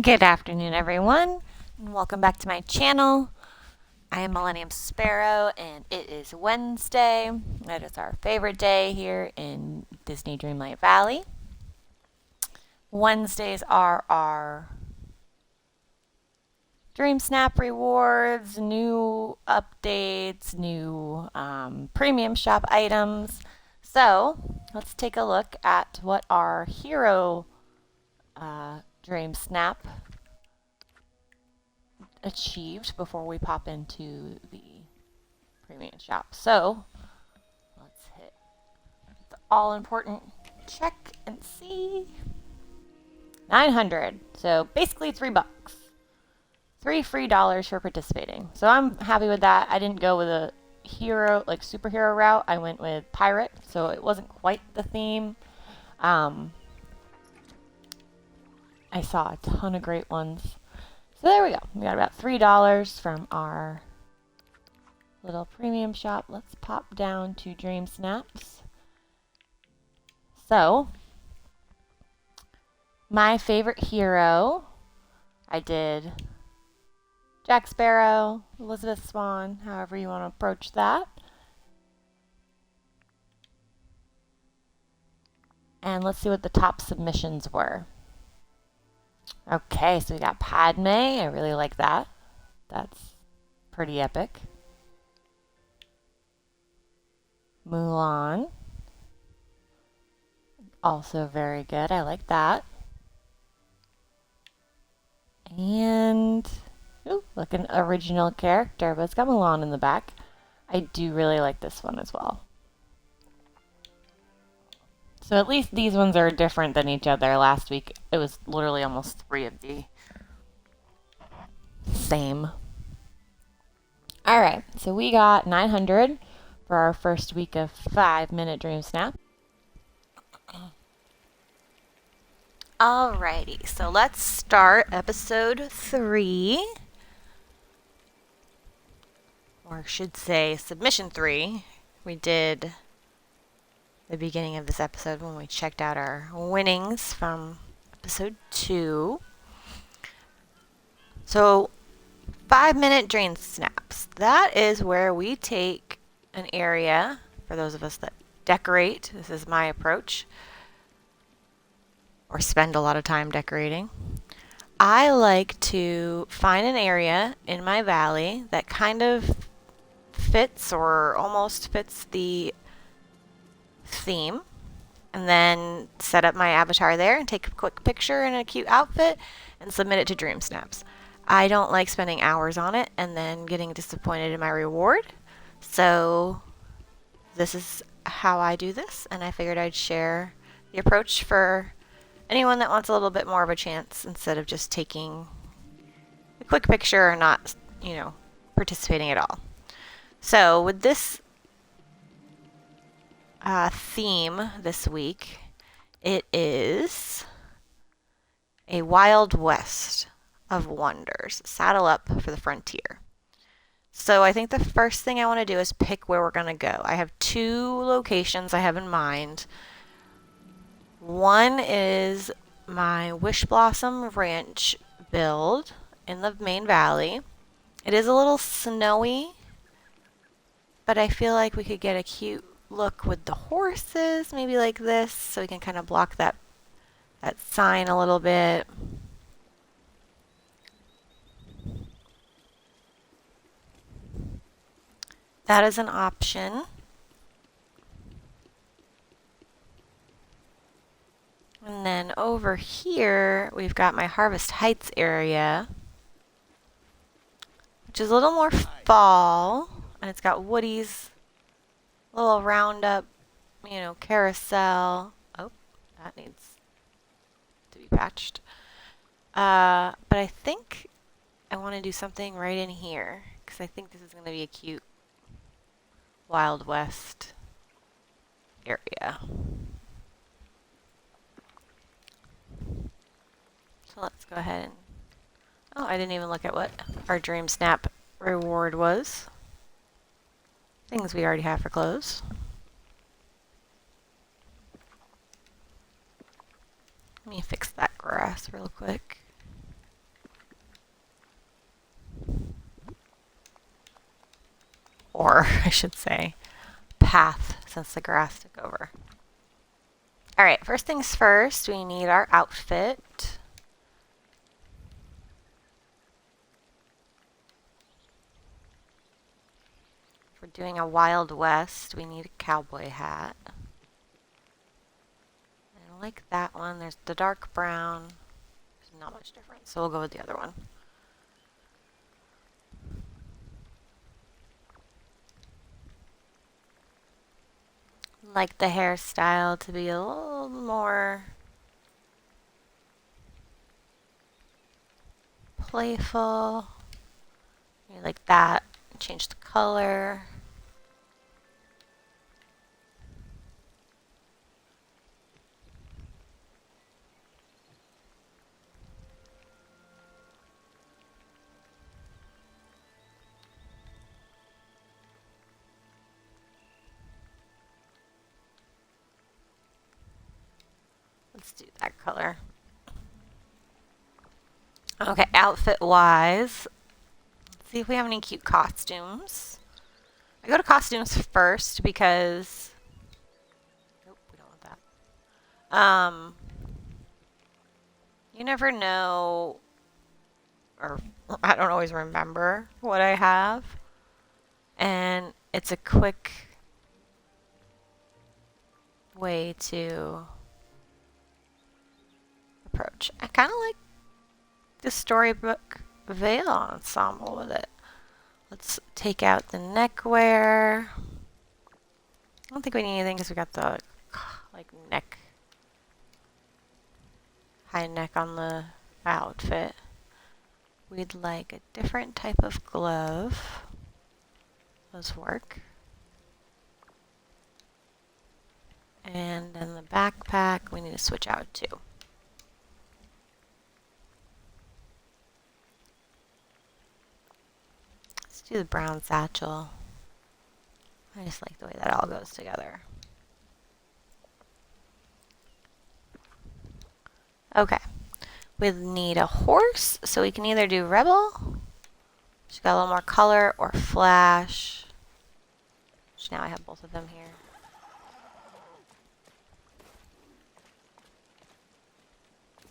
Good afternoon, everyone, and welcome back to my channel. I am Millennium Sparrow, and it is Wednesday. It is our favorite day here in Disney Dreamlight Valley. Wednesdays are our DreamSnap rewards, new updates, new premium shop items. So let's take a look at what our hero DreamSnap achieved before we pop into the premium shop. So let's hit the all important check and see. 900. So basically $3. $3 free for participating. So I'm happy with that. I didn't go with a hero, like superhero route. I went with pirate, so it wasn't quite the theme. I saw a ton of great ones. So there we go. We got about $3 from our little premium shop. Let's pop down to DreamSnaps. So, my favorite hero, I did Jack Sparrow, Elizabeth Swan, however you want to approach that. And let's see what the top submissions were. Okay, so we got Padme. I really like that. That's pretty epic. Mulan. Also very good. I like that. And, ooh, like an original character, but it's got Mulan in the back. I do really like this one as well. So at least these ones are different than each other. Last week, it was literally almost 3 of the same. Alright, so we got 900 for our first week of 5-minute DreamSnap. Alrighty, so let's start episode 3. Or I should say submission 3. We did the beginning of this episode when we checked out our winnings from episode 2. So 5-minute DreamSnaps. That is where we take an area, for those of us that decorate, this is my approach, or spend a lot of time decorating. I like to find an area in my valley that kind of fits or almost fits the theme, and then set up my avatar there and take a quick picture in a cute outfit and submit it to DreamSnaps. I don't like spending hours on it and then getting disappointed in my reward, so this is how I do this, and I figured I'd share the approach for anyone that wants a little bit more of a chance instead of just taking a quick picture or not, participating at all. So with this theme this week, it is a Wild West of wonders. Saddle up for the frontier. So I think the first thing I want to do is pick where we're going to go. I have 2 locations I have in mind. One is my Wish Blossom Ranch build in the main valley. It is a little snowy, but I feel like we could get a cute look with the horses, maybe like this, so we can kind of block that sign a little bit. That is an option. And then over here, we've got my Harvest Heights area, which is a little more fall, and it's got Woody's little roundup, carousel. Oh, that needs to be patched. But I think I want to do something right in here, because I think this is going to be a cute Wild West area. So let's go ahead and... Oh, I didn't even look at what our DreamSnap reward was. Things we already have for clothes. Let me fix that grass real quick. over, I should say. Path, since the grass took over. Alright, first things first, we need our outfit. If we're doing a Wild West, we need a cowboy hat. I like that one. There's the dark brown. There's not much difference, so we'll go with the other one. Like the hairstyle to be a little more playful. Like that. Change the color. Let's do that color. Okay, outfit-wise, let's see if we have any cute costumes. I go to costumes first because... Nope, we don't want that. You never know, or I don't always remember what I have. And it's a quick way to approach. I kind of like the storybook veil ensemble with it. Let's take out the neckwear. I don't think we need anything because we got the like neck, high neck on the outfit. We'd like a different type of glove. Those work. And then the backpack we need to switch out too. Let's do the brown satchel. I just like the way that all goes together. Okay. We need a horse, so we can either do Rebel, which got a little more color, or Flash, which now I have both of them here.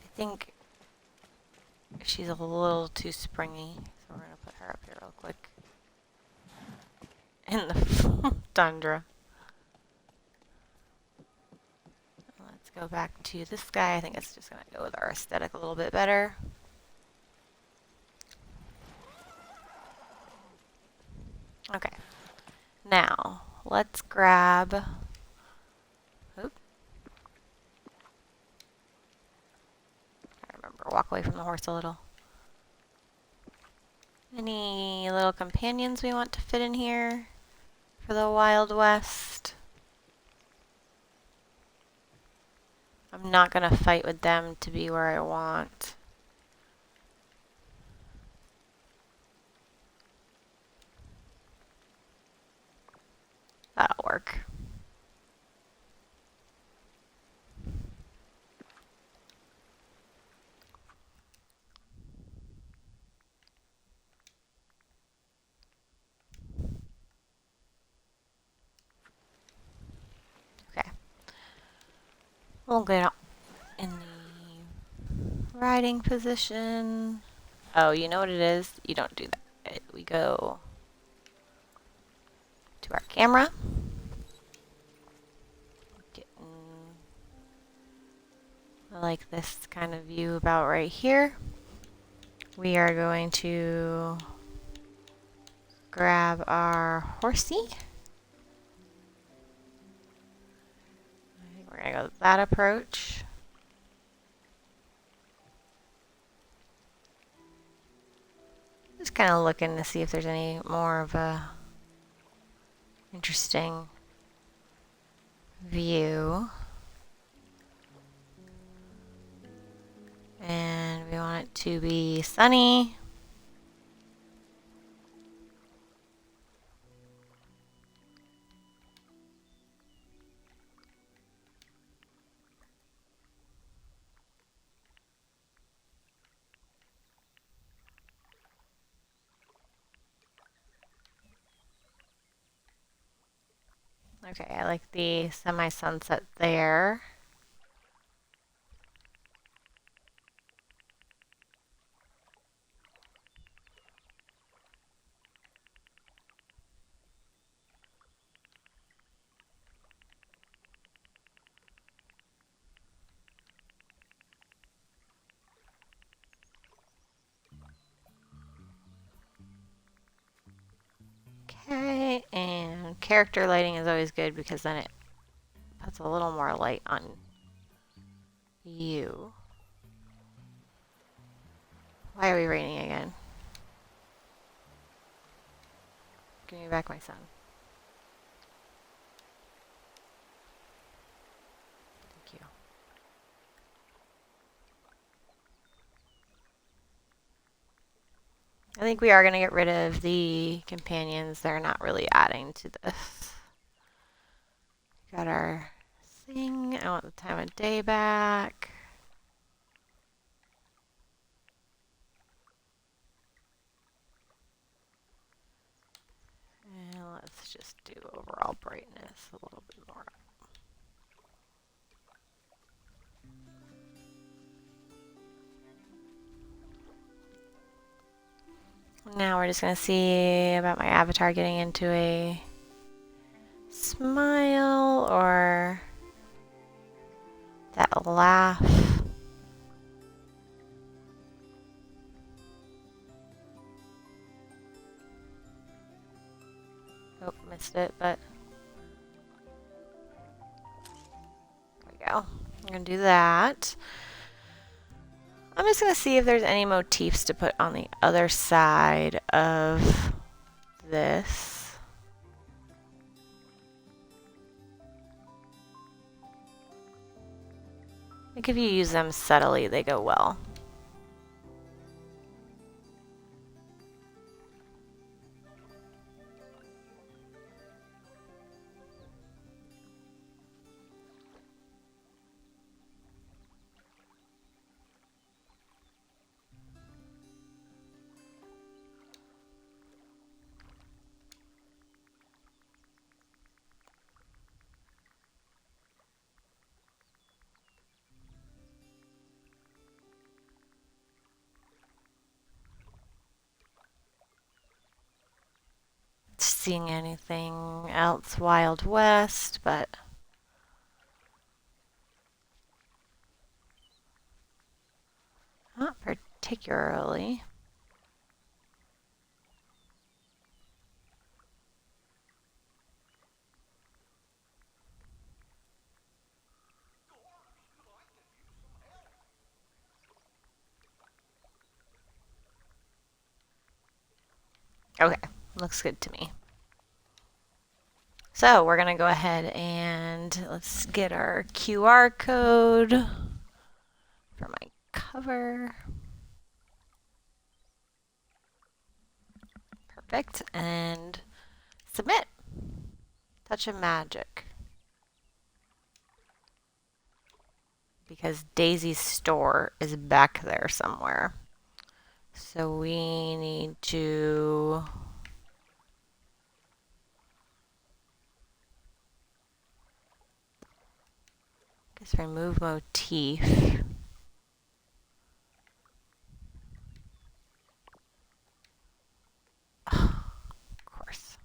I think she's a little too springy, so we're going to put her up here real quick. In the tundra. Let's go back to this guy. I think it's just going to go with our aesthetic a little bit better. Okay. Now, let's grab... Oop. I remember, walk away from the horse a little. Any little companions we want to fit in here for the Wild West? I'm not going to fight with them to be where I want. That'll work. Okay. We'll get in the riding position. Oh, you know what it is? You don't do that. We go to our camera. I like this kind of view about right here. We are going to grab our horsey. I think we're going to go with that approach. Just kind of looking to see if there's any more of a interesting view. And we want it to be sunny. Okay, I like the semi-sunset there. Okay, and character lighting is always good because then it puts a little more light on you. Why are we raining again? Give me back my son. Thank you. I think we are going to get rid of the companions. They're not really adding to this. Got our thing. I want the time of day back. And let's just do overall brightness a little bit more. Now we're just going to see about my avatar getting into a smile or that laugh. Oh, missed it, but there we go. I'm going to do that. I'm just going to see if there's any motifs to put on the other side of this. I think if you use them subtly, they go well. Seeing anything else Wild West, but not particularly. Okay, looks good to me. So we're gonna go ahead and let's get our QR code for my cover. Perfect, and submit. Touch of magic. Because Daisy's store is back there somewhere. So we need to just remove motif. Oh, of course.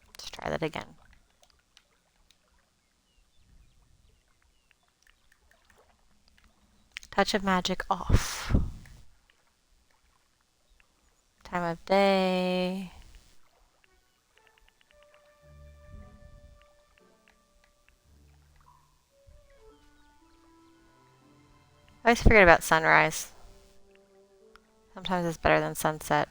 Let's try that again. Touch of magic off. Time of day. I always forget about sunrise. Sometimes it's better than sunset.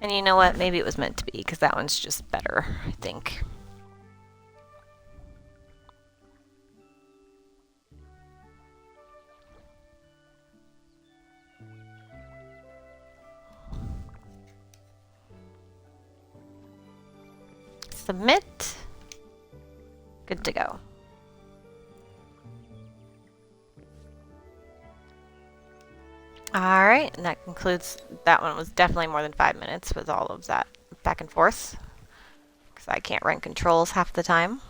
And you know what? Maybe it was meant to be, because that one's just better, I think. Submit. Good to go. Alright, and that concludes, that one was definitely more than 5 minutes with all of that back and forth, because I can't run controls half the time.